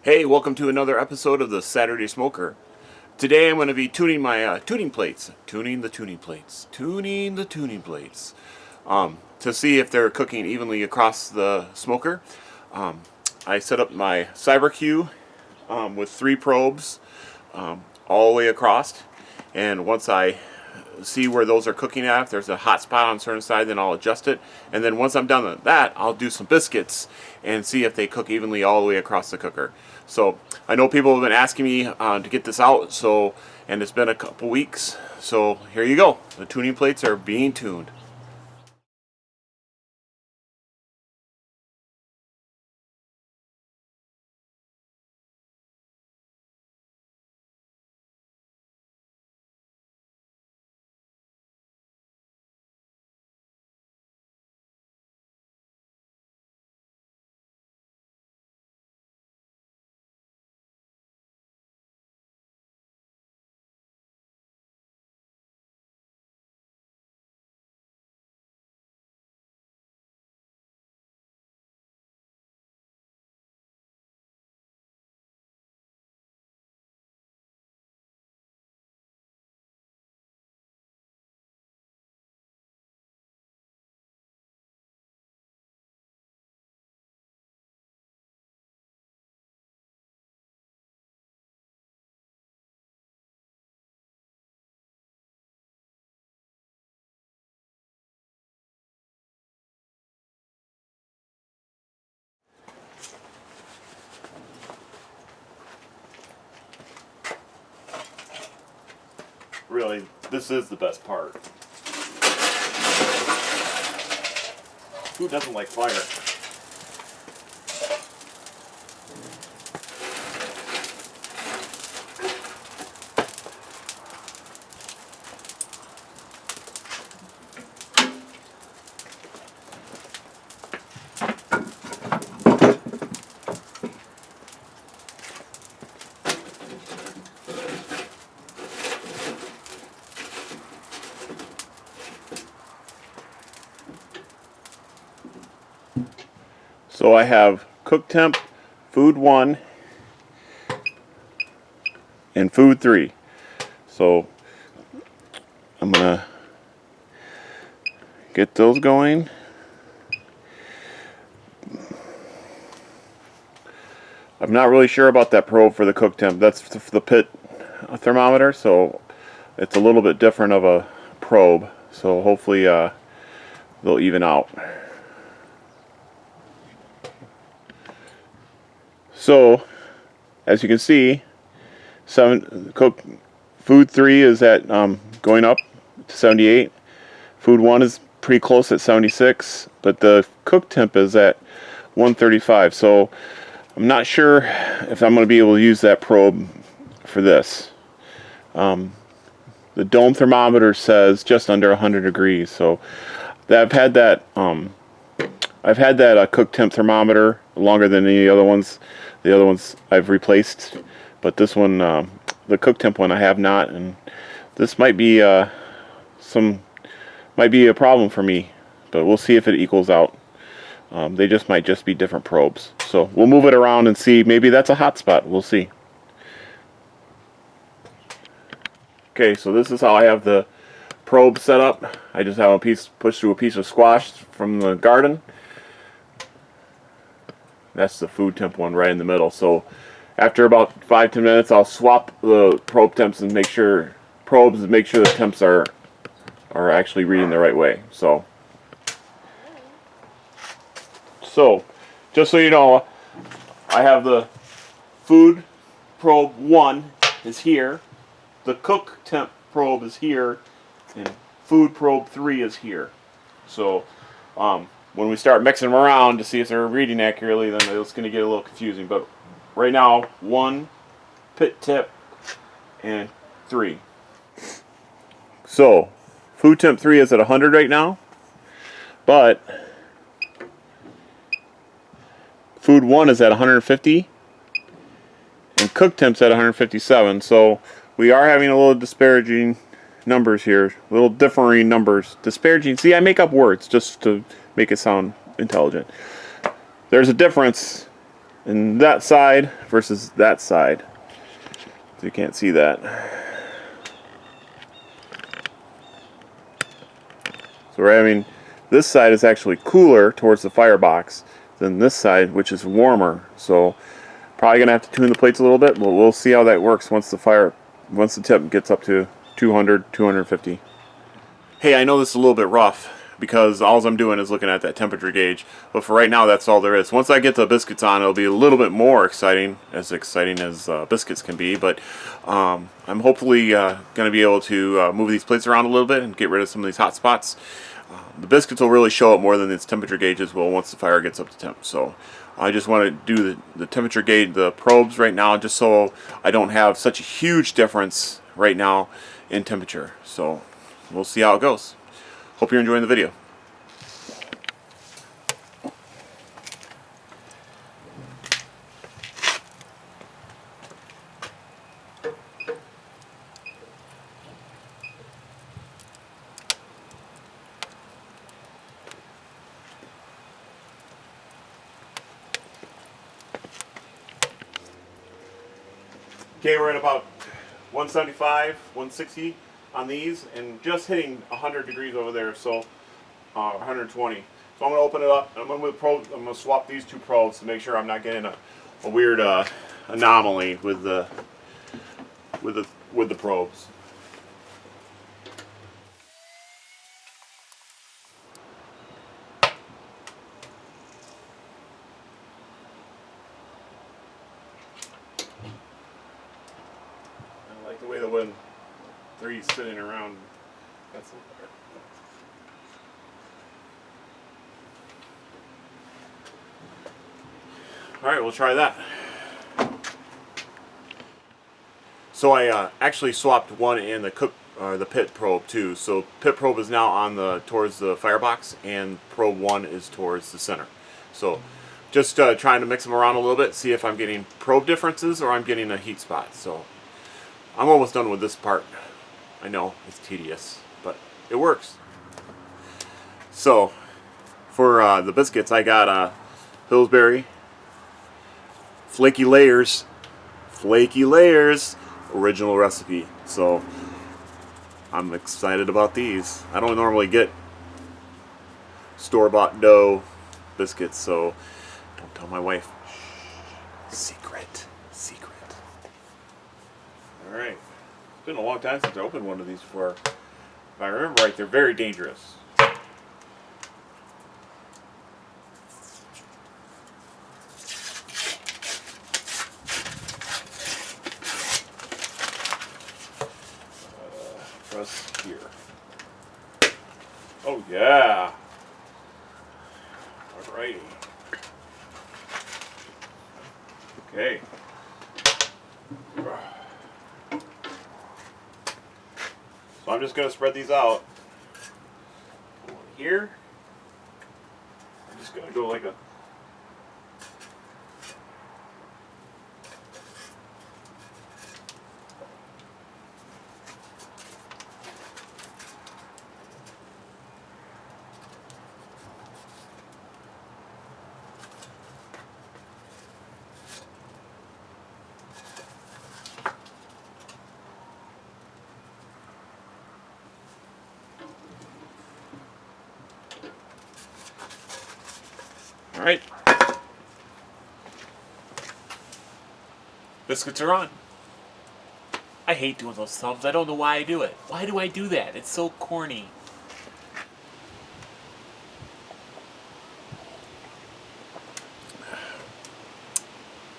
Hey, welcome to another episode of the Saturday Smoker. Today I'm going to be tuning my tuning plates. Tuning the tuning plates. Tuning the tuning plates. To see if they're cooking evenly across the smoker. I set up my CyberQ with 3 probes all the way across. And once I see where those are cooking at, if there's a hot spot on a certain side, then I'll adjust it. And then once I'm done with that, I'll do some biscuits and see if they cook evenly all the way across the cooker. So I know people have been asking me to get this out, and it's been a couple weeks. So here you go. The tuning plates are being tuned. Really, this is the best part. Who doesn't like fire? So I have cook temp, food 1, and food 3. So I'm gonna get those going. I'm not really sure about that probe for the cook temp. That's the pit thermometer, so it's a little bit different of a probe. So hopefully they'll even out. So, as you can see, food 3 is at going up to 78. Food 1 is pretty close at 76, but the cook temp is at 135. So, I'm not sure if I'm going to be able to use that probe for this. The dome thermometer says just under 100 degrees. So, I've had that cook temp thermometer longer than any other ones. The other ones I've replaced, but this one, the cook temp one, I have not, and this might be a problem for me. But we'll see if it equals out. They might just be different probes. So we'll move it around and see. Maybe that's a hot spot. We'll see. Okay, so this is how I have the probe set up. I just have pushed through a piece of squash from the garden. That's the food temp one right in the middle. So after about 5-10 minutes, I'll swap the probe temps and make sure the temps are actually reading the right way. So just so you know, I have the food probe 1 is here, the cook temp probe is here, and food probe 3 is here. So when we start mixing them around to see if they're reading accurately, then it's going to get a little confusing. But right now, 1, pit tip, and 3. So, food temp 3 is at 100 right now, but food 1 is at 150, and cook temp's at 157. So, we are having a little disparaging numbers here, little differing numbers. Disparaging, see, I make up words just to make it sound intelligent. There's a difference And that side versus that side. So you can't see that. So right, I mean, this side is actually cooler towards the firebox than this side, which is warmer. So probably gonna have to tune the plates a little bit, but we'll see how that works once the tip gets up to 200, 250. Hey, I know this is a little bit rough because all I'm doing is looking at that temperature gauge, but for right now that's all there is. Once I get the biscuits on, it'll be a little bit more exciting as biscuits can be, but I'm hopefully going to be able to move these plates around a little bit and get rid of some of these hot spots. The biscuits will really show up more than its temperature gauges will once the fire gets up to temp. So I just want to do the temperature gauge, the probes right now, just so I don't have such a huge difference right now in temperature. So we'll see how it goes. Hope you're enjoying the video. Okay, we're at about 175, 160 on these, and just hitting 100 degrees over there, so 120. So I'm going to open it up, and I'm going to swap these two probes to make sure I'm not getting a weird anomaly with the probes. I like the way the 1-3 sitting around. That's a little better. All right, we'll try that. So I actually swapped one in the pit probe too. So pit probe is now on towards the firebox, and probe 1 is towards the center. So just trying to mix them around a little bit, see if I'm getting probe differences or I'm getting a heat spot. So I'm almost done with this part. I know it's tedious, but it works. So for the biscuits, I got Pillsbury flaky layers, original recipe. So I'm excited about these. I don't normally get store-bought dough biscuits, so don't tell my wife. Secret. All right. It's been a long time since I opened one of these before. If I remember right, they're very dangerous. Press here. Oh yeah. Alrighty. Okay. So I'm just going to spread these out. One here. I'm just going to go like a Alright. Biscuits are on. I hate doing those thumbs. I don't know why I do it. Why do I do that? It's so corny.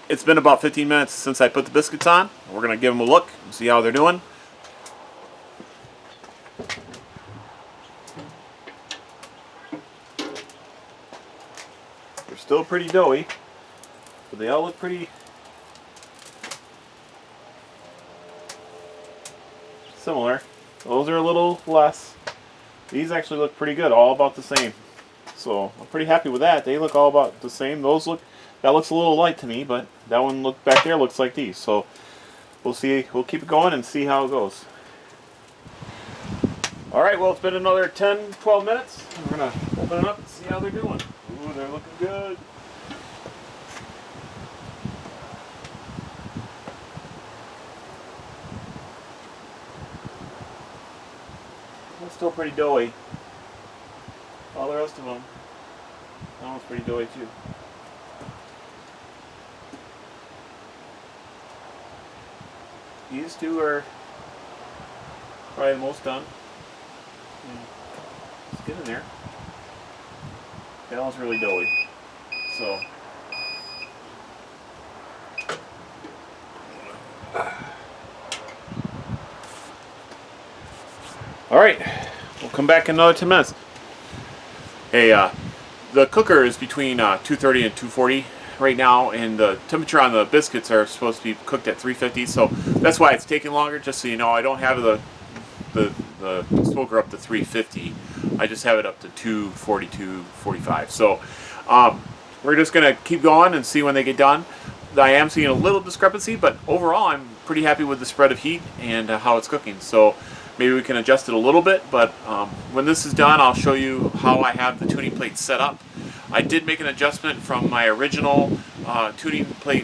It's been about 15 minutes since I put the biscuits on. We're going to give them a look and see how they're doing. They're still pretty doughy, but they all look pretty similar. Those are a little less. These actually look pretty good, all about the same. So I'm pretty happy with that. They look all about the same. That looks a little light to me, but that one back there looks like these. So we'll see. We'll keep it going and see how it goes. All right. Well, it's been another 10, 12 minutes. We're gonna open it up and see how they're doing. Ooh, they're looking good. still pretty doughy. All the rest of them, that one's pretty doughy too. These two are probably the most done. Let's get in there. That one's really doughy. So. Alright, we'll come back in another 10 minutes. Hey, the cooker is between 230 and 240 right now, and the temperature on the biscuits are supposed to be cooked at 350, so that's why it's taking longer. Just so you know, I don't have the smoker up to 350. I just have it up to 240, 245. So we're just going to keep going and see when they get done. I am seeing a little discrepancy, but overall I'm pretty happy with the spread of heat and how it's cooking. So maybe we can adjust it a little bit, but when this is done, I'll show you how I have the tuning plates set up. I did make an adjustment from my original tuning plate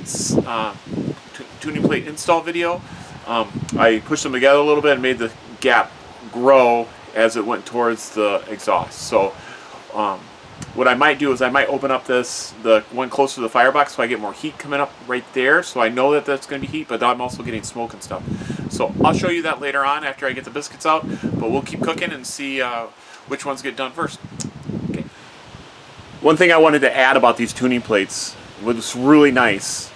install video. I pushed them together a little bit and made the gap grow as it went towards the exhaust. So what I might do is I might open up the one closer to the firebox so I get more heat coming up right there, so I know that that's going to be heat, but I'm also getting smoke and stuff. So I'll show you that later on after I get the biscuits out, but we'll keep cooking and see which ones get done first. Okay. One thing I wanted to add about these tuning plates, what's really nice,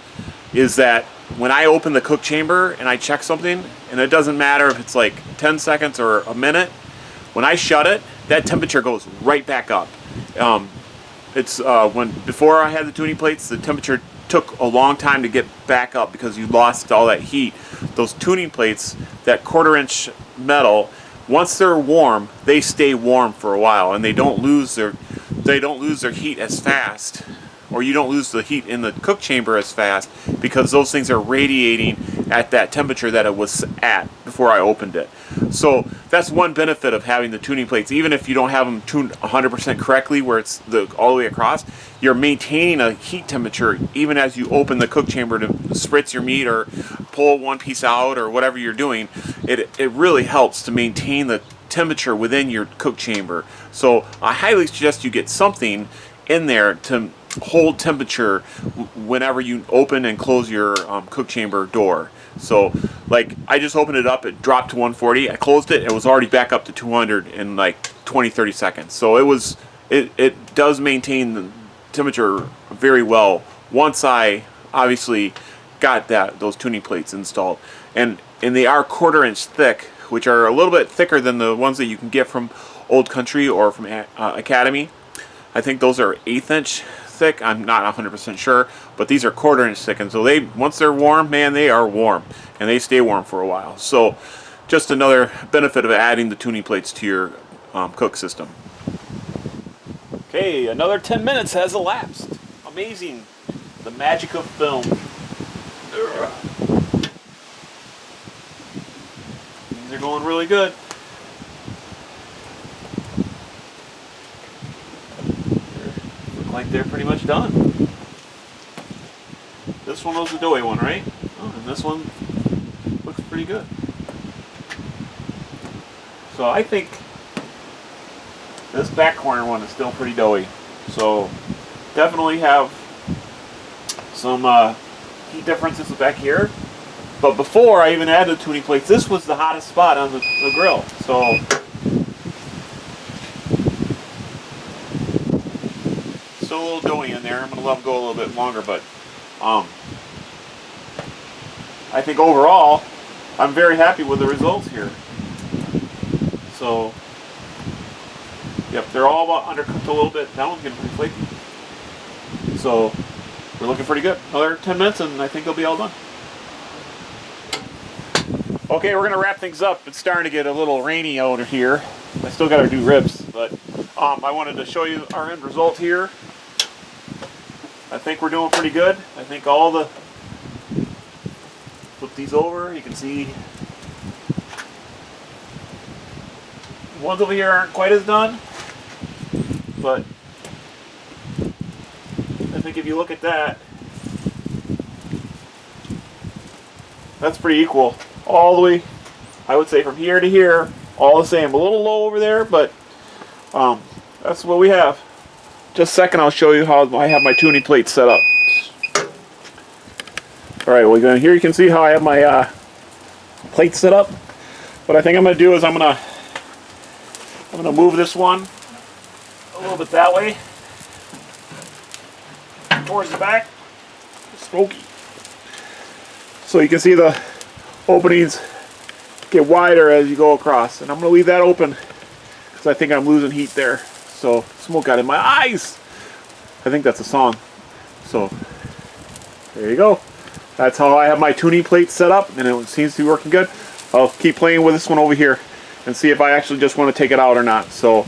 is that when I open the cook chamber and I check something, and it doesn't matter if it's like 10 seconds or a minute, when I shut it, that temperature goes right back up. Before I had the tuning plates, the temperature took a long time to get back up because you lost all that heat. Those tuning plates, that 1/4-inch metal, once they're warm, they stay warm for a while, and they don't lose their heat as fast, or you don't lose the heat in the cook chamber as fast, because those things are radiating at that temperature that it was at before I opened it. So that's one benefit of having the tuning plates. Even if you don't have them tuned 100% correctly where it's all the way across, you're maintaining a heat temperature even as you open the cook chamber to spritz your meat or pull one piece out or whatever you're doing. It really helps to maintain the temperature within your cook chamber. So I highly suggest you get something in there to hold temperature whenever you open and close your cook chamber door. So like I just opened it up, it dropped to 140, I closed it, it was already back up to 200 in like 20-30 seconds. So it does maintain the temperature very well once I obviously got those tuning plates installed. And they are 1/4-inch thick, which are a little bit thicker than the ones that you can get from Old Country or from Academy. I think those are 1/8-inch thick. I'm not 100% sure, but these are 1/4-inch thick, and so once they're warm, man, they are warm, and they stay warm for a while. So just another benefit of adding the tuning plates to your cook system. Okay, another 10 minutes has elapsed. Amazing, the magic of film. These are going really good. Like they're pretty much done. This one was the doughy one, right? Oh, and this one looks pretty good. So I think this back corner one is still pretty doughy. So definitely have some heat differences back here. But before I even added the tuning plates, this was the hottest spot on the grill. So still a little doughy in there. I'm going to let them go a little bit longer, but I think overall I'm very happy with the results here. So yep, they're all about undercooked a little bit. That one's getting pretty flaky. So we're looking pretty good. Another 10 minutes and I think they'll be all done. Okay, we're going to wrap things up. It's starting to get a little rainy out here. I still got to do ribs, but I wanted to show you our end result here. I think we're doing pretty good. I think flip these over, you can see ones over here aren't quite as done, but I think if you look at that, that's pretty equal. All the way, I would say from here to here, all the same. A little low over there, but that's what we have. Just a second, I'll show you how I have my tuning plate set up. Alright, well here you can see how I have my plate set up. What I think I'm going to do is I'm going to move this one a little bit that way, towards the back. Smoky. So you can see the openings get wider as you go across, and I'm going to leave that open because I think I'm losing heat there. So smoke got in my eyes. I think that's a song. So there you go. That's how I have my tuning plate set up, and it seems to be working good. I'll keep playing with this one over here and see if I actually just want to take it out or not. So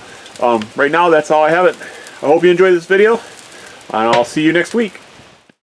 right now that's how I have it. I hope you enjoyed this video, and I'll see you next week.